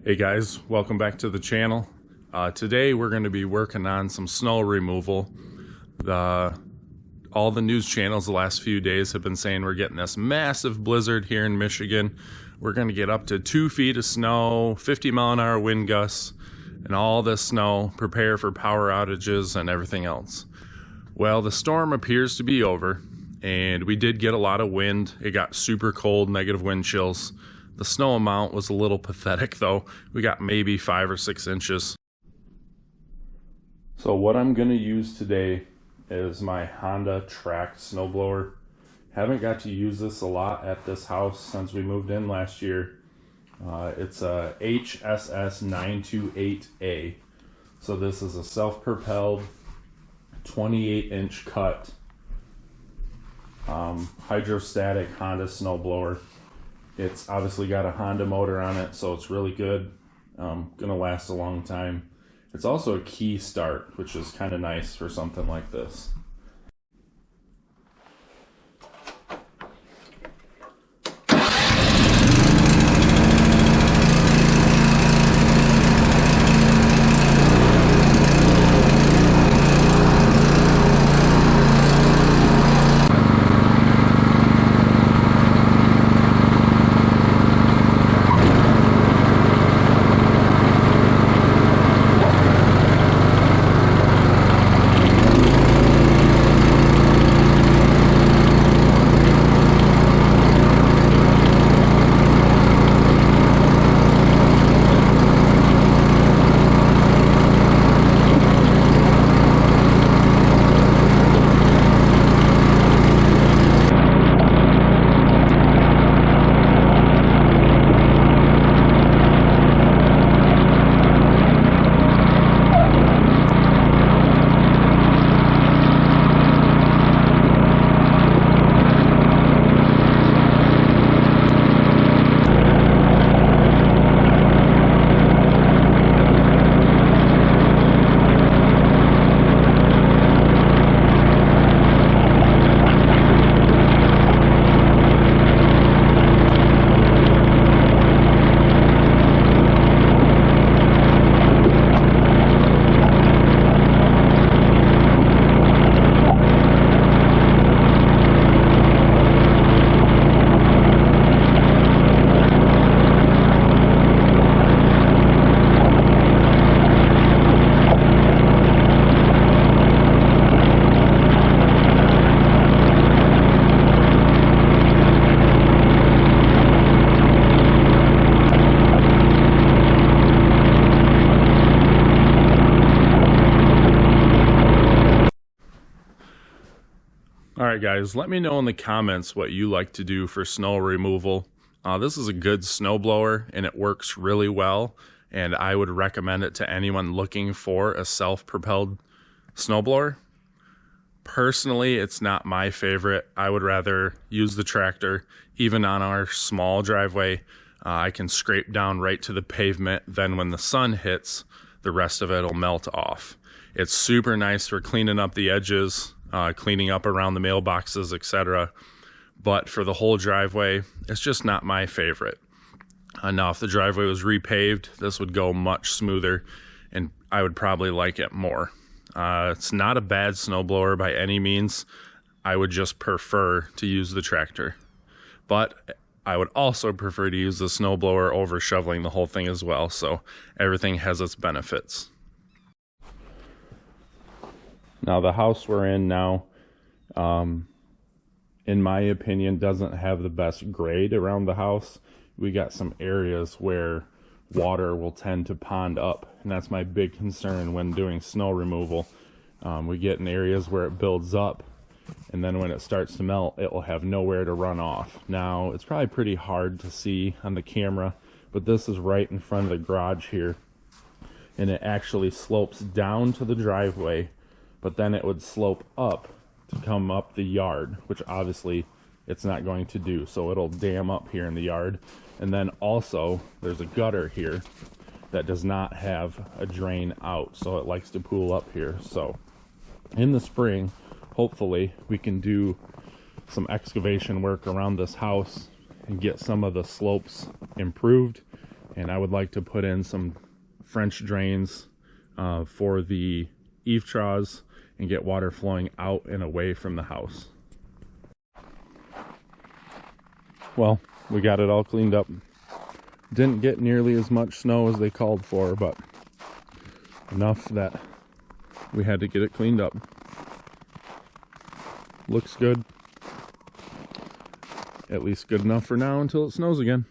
Hey guys, welcome back to the channel. Today we're going to be working on some snow removal. All the news channels the last few days have been saying we're getting this massive blizzard here in Michigan. We're going to get up to 2 feet of snow, 50-mile-an-hour wind gusts, and all this snow. Prepare for power outages and everything else. Well, the storm appears to be over, and we did get a lot of wind. It got super cold, negative wind chills. The snow amount was a little pathetic though. We got maybe 5 or 6 inches. So what I'm going to use today is my Honda tracked snowblower. Haven't got to use this a lot at this house since we moved in last year. It's a HSS928A. So this is a self-propelled 28-inch cut hydrostatic Honda snowblower. It's obviously got a Honda motor on it, so it's really good. Gonna last a long time. It's also a key start, which is kind of nice for something like this. Alright guys, let me know in the comments what you like to do for snow removal. This is a good snowblower and it works really well, and I would recommend it to anyone looking for a self-propelled snowblower. Personally, it's not my favorite. I would rather use the tractor. Even on our small driveway, I can scrape down right to the pavement. Then when the sun hits, the rest of it will melt off. It's super nice for cleaning up the edges, cleaning up around the mailboxes, etc. But for the whole driveway, it's just not my favorite. Now, if the driveway was repaved, this would go much smoother, and I would probably like it more. It's not a bad snowblower by any means. I would just prefer to use the tractor. But I would also prefer to use the snowblower over shoveling the whole thing as well, so everything has its benefits. Now, the house we're in now, in my opinion, doesn't have the best grade around the house. We got some areas where water will tend to pond up, and that's my big concern when doing snow removal. We get in areas where it builds up, and then when it starts to melt, it will have nowhere to run off. Now, it's probably pretty hard to see on the camera, but this is right in front of the garage here, and it actually slopes down to the driveway, but then it would slope up to come up the yard, which obviously it's not going to do, so it'll dam up here in the yard. And then also there's a gutter here that does not have a drain out, so it likes to pool up here. So in the spring, hopefully we can do some excavation work around this house and get some of the slopes improved And I would like to put in some French drains for the eave troughs and get water flowing out and away from the house. Well, we got it all cleaned up. Didn't get nearly as much snow as they called for, but enough that we had to get it cleaned up. Looks good. At least good enough for now until it snows again.